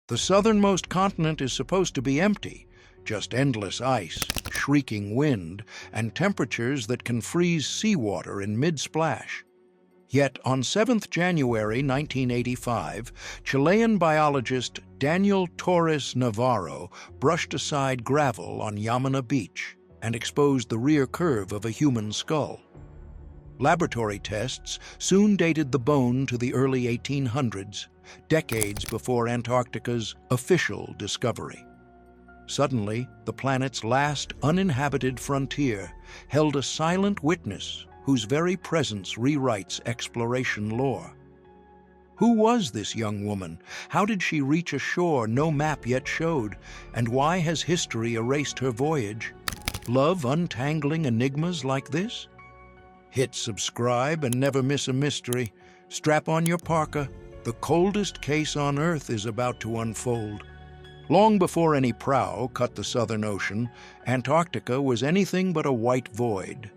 The southernmost continent is supposed to be empty, just endless ice, shrieking wind, and temperatures that can freeze seawater in mid-splash. Yet on 7th January 1985, Chilean biologist Daniel Torres Navarro brushed aside gravel on Yámana Beach and exposed the rear curve of a human skull. Laboratory tests soon dated the bone to the early 1800s, decades before Antarctica's official discovery. Suddenly, the planet's last uninhabited frontier held a silent witness whose very presence rewrites exploration lore. Who was this young woman? How did she reach a shore no map yet showed? And why has history erased her voyage? Love untangling enigmas like this? Hit subscribe and never miss a mystery. Strap on your parka. The coldest case on Earth is about to unfold. Long before any prow cut the Southern Ocean, Antarctica was anything but a white void.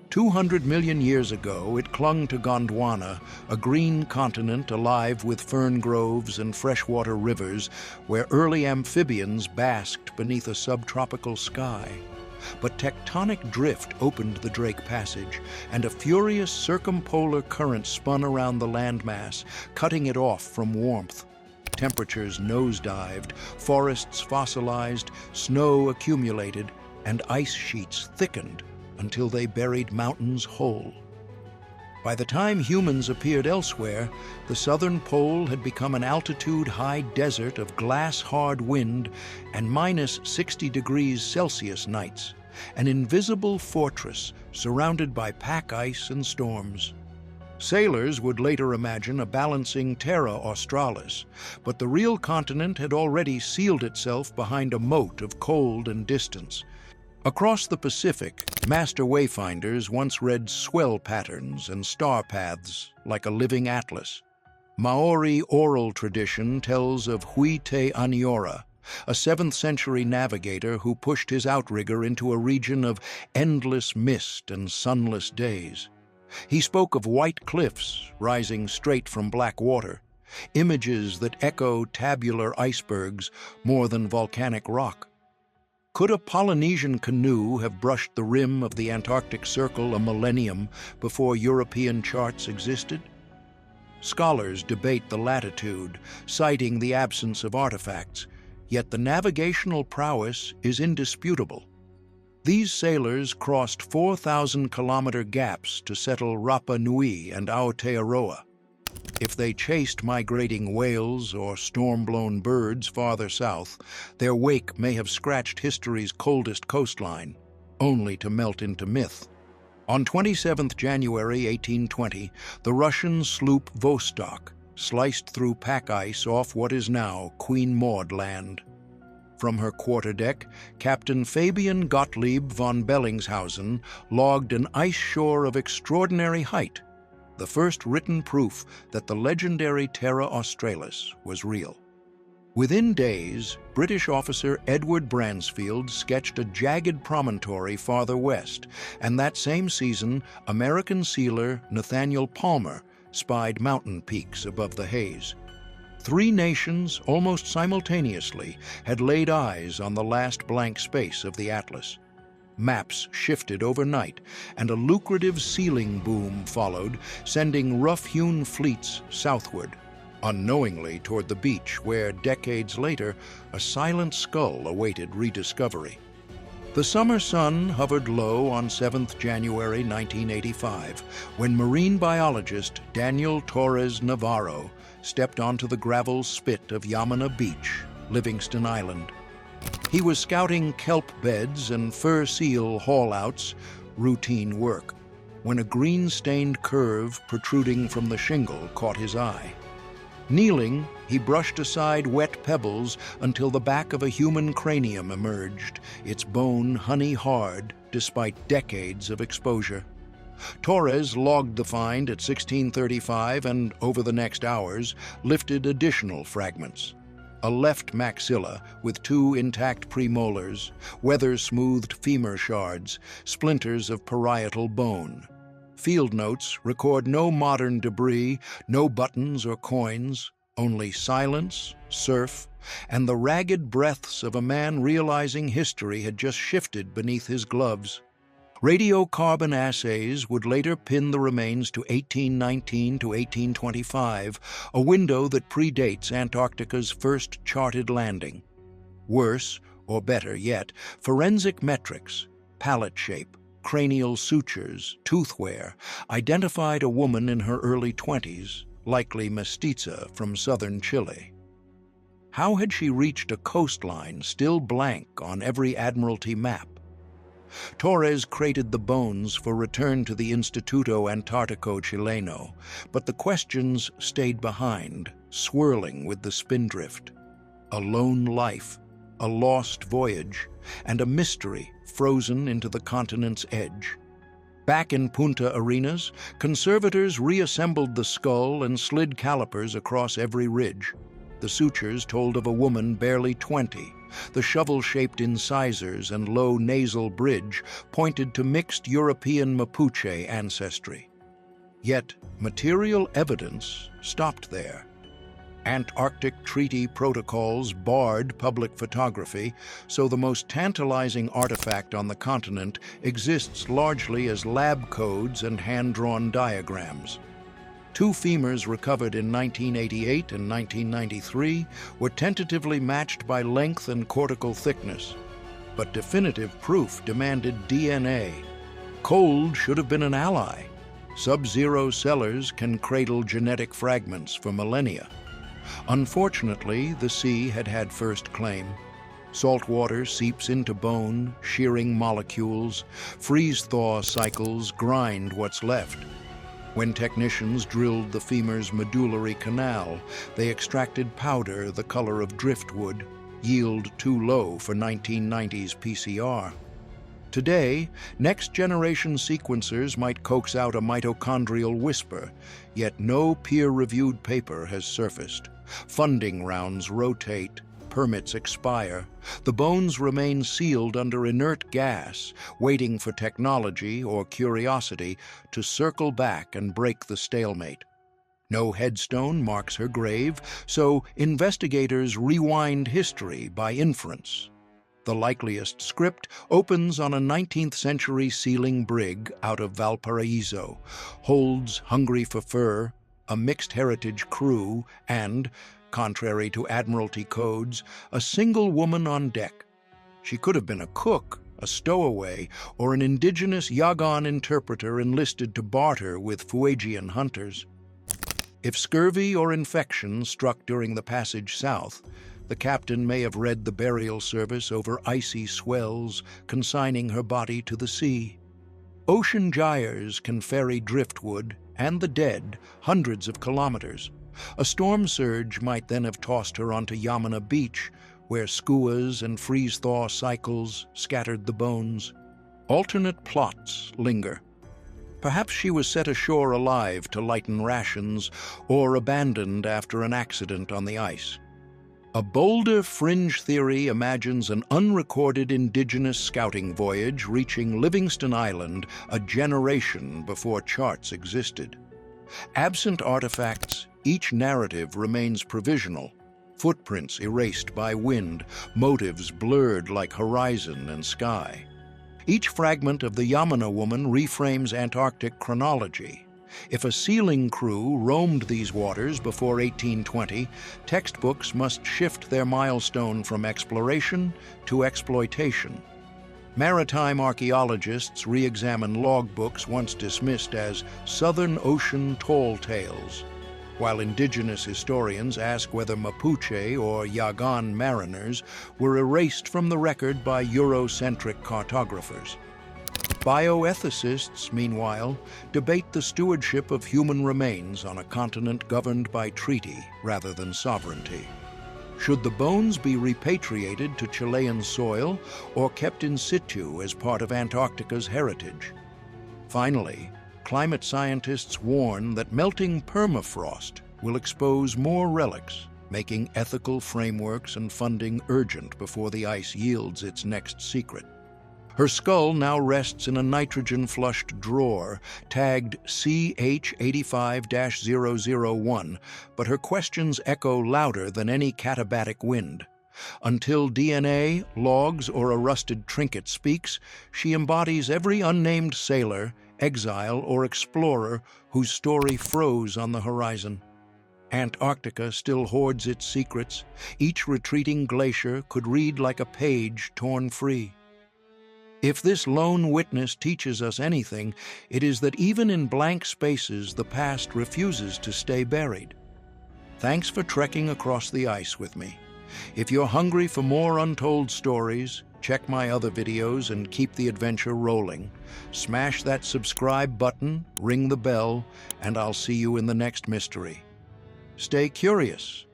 200 million years ago, it clung to Gondwana, a green continent alive with fern groves and freshwater rivers where early amphibians basked beneath a subtropical sky. But tectonic drift opened the Drake Passage, and a furious circumpolar current spun around the landmass, cutting it off from warmth. Temperatures nosedived, forests fossilized, snow accumulated, and ice sheets thickened until they buried mountains whole. By the time humans appeared elsewhere, the southern pole had become an altitude-high desert of glass-hard wind and minus 60 degrees Celsius nights, an invisible fortress surrounded by pack ice and storms. Sailors would later imagine a balancing terra australis, but the real continent had already sealed itself behind a moat of cold and distance. Across the Pacific, master wayfinders once read swell patterns and star paths like a living atlas. Maori oral tradition tells of Hui Te Aniora, a 7th century navigator who pushed his outrigger into a region of endless mist and sunless days. He spoke of white cliffs rising straight from black water, images that echo tabular icebergs more than volcanic rock. Could a Polynesian canoe have brushed the rim of the Antarctic Circle a millennium before European charts existed? Scholars debate the latitude, citing the absence of artifacts, yet the navigational prowess is indisputable. These sailors crossed 4,000-kilometer gaps to settle Rapa Nui and Aotearoa. If they chased migrating whales or storm-blown birds farther south, their wake may have scratched history's coldest coastline, only to melt into myth. On 27 January 1820, the Russian sloop Vostok sliced through pack ice off what is now Queen Maud Land. From her quarterdeck, Captain Fabian Gottlieb von Bellingshausen logged an ice shore of extraordinary height, the first written proof that the legendary Terra Australis was real. Within days, British officer Edward Bransfield sketched a jagged promontory farther west, and that same season, American sealer Nathaniel Palmer spied mountain peaks above the haze. 3 nations, almost simultaneously, had laid eyes on the last blank space of the Atlas. Maps shifted overnight, and a lucrative sealing boom followed, sending rough-hewn fleets southward, unknowingly toward the beach where, decades later, a silent skull awaited rediscovery. The summer sun hovered low on 7th January 1985, when marine biologist Daniel Torres Navarro stepped onto the gravel spit of Yámana Beach, Livingston Island. He was scouting kelp beds and fur seal haulouts, routine work, when a green-stained curve protruding from the shingle caught his eye. Kneeling, he brushed aside wet pebbles until the back of a human cranium emerged, its bone honey-hard despite decades of exposure. Torres logged the find at 1635 and, over the next hours, lifted additional fragments. A left maxilla with 2 intact premolars, weather-smoothed femur shards, splinters of parietal bone. Field notes record no modern debris, no buttons or coins, only silence, surf, and the ragged breaths of a man realizing history had just shifted beneath his gloves. Radiocarbon assays would later pin the remains to 1819 to 1825, a window that predates Antarctica's first charted landing. Worse, or better yet, forensic metrics, palate shape, cranial sutures, tooth wear, identified a woman in her early 20s, likely mestiza from southern Chile. How had she reached a coastline still blank on every Admiralty map? Torres crated the bones for return to the Instituto Antartico Chileno, but the questions stayed behind, swirling with the spindrift. A lone life, a lost voyage, and a mystery frozen into the continent's edge. Back in Punta Arenas, conservators reassembled the skull and slid calipers across every ridge. The sutures told of a woman barely 20. The shovel-shaped incisors and low nasal bridge pointed to mixed European Mapuche ancestry. Yet, material evidence stopped there. Antarctic treaty protocols barred public photography, so the most tantalizing artifact on the continent exists largely as lab codes and hand-drawn diagrams. Two femurs recovered in 1988 and 1993 were tentatively matched by length and cortical thickness, but definitive proof demanded DNA. Cold should have been an ally. Sub-zero cellars can cradle genetic fragments for millennia. Unfortunately, the sea had had first claim. Salt water seeps into bone, shearing molecules. Freeze-thaw cycles grind what's left. When technicians drilled the femur's medullary canal, they extracted powder the color of driftwood, yield too low for 1990s PCR. Today, next-generation sequencers might coax out a mitochondrial whisper, yet no peer-reviewed paper has surfaced. Funding rounds rotate, permits expire. The bones remain sealed under inert gas, waiting for technology or curiosity to circle back and break the stalemate. No headstone marks her grave, so investigators rewind history by inference. The likeliest script opens on a 19th-century sealing brig out of Valparaiso, holds hungry for fur, a mixed-heritage crew, and, contrary to Admiralty codes, a single woman on deck. She could have been a cook, a stowaway, or an indigenous Yagan interpreter enlisted to barter with Fuegian hunters. If scurvy or infection struck during the passage south, the captain may have read the burial service over icy swells, consigning her body to the sea. Ocean gyres can ferry driftwood and the dead hundreds of kilometers. A storm surge might then have tossed her onto Yámana Beach, where skuas and freeze-thaw cycles scattered the bones. Alternate plots linger. Perhaps she was set ashore alive to lighten rations, or abandoned after an accident on the ice. A bolder fringe theory imagines an unrecorded indigenous scouting voyage reaching Livingston Island a generation before charts existed. Absent artifacts, each narrative remains provisional, footprints erased by wind, motives blurred like horizon and sky. Each fragment of the Yámana woman reframes Antarctic chronology. If a sealing crew roamed these waters before 1820, textbooks must shift their milestone from exploration to exploitation. Maritime archaeologists re-examine logbooks once dismissed as Southern Ocean tall tales, while indigenous historians ask whether Mapuche or Yagan mariners were erased from the record by Eurocentric cartographers. Bioethicists, meanwhile, debate the stewardship of human remains on a continent governed by treaty rather than sovereignty. Should the bones be repatriated to Chilean soil or kept in situ as part of Antarctica's heritage? Finally, climate scientists warn that melting permafrost will expose more relics, making ethical frameworks and funding urgent before the ice yields its next secret. Her skull now rests in a nitrogen-flushed drawer, tagged CH85-001, but her questions echo louder than any katabatic wind. Until DNA, logs, or a rusted trinket speaks, she embodies every unnamed sailor, exile, or explorer whose story froze on the horizon. Antarctica still hoards its secrets. Each retreating glacier could read like a page torn free. If this lone witness teaches us anything, it is that even in blank spaces, the past refuses to stay buried. Thanks for trekking across the ice with me. If you're hungry for more untold stories, check my other videos and keep the adventure rolling. Smash that subscribe button, ring the bell, and I'll see you in the next mystery. Stay curious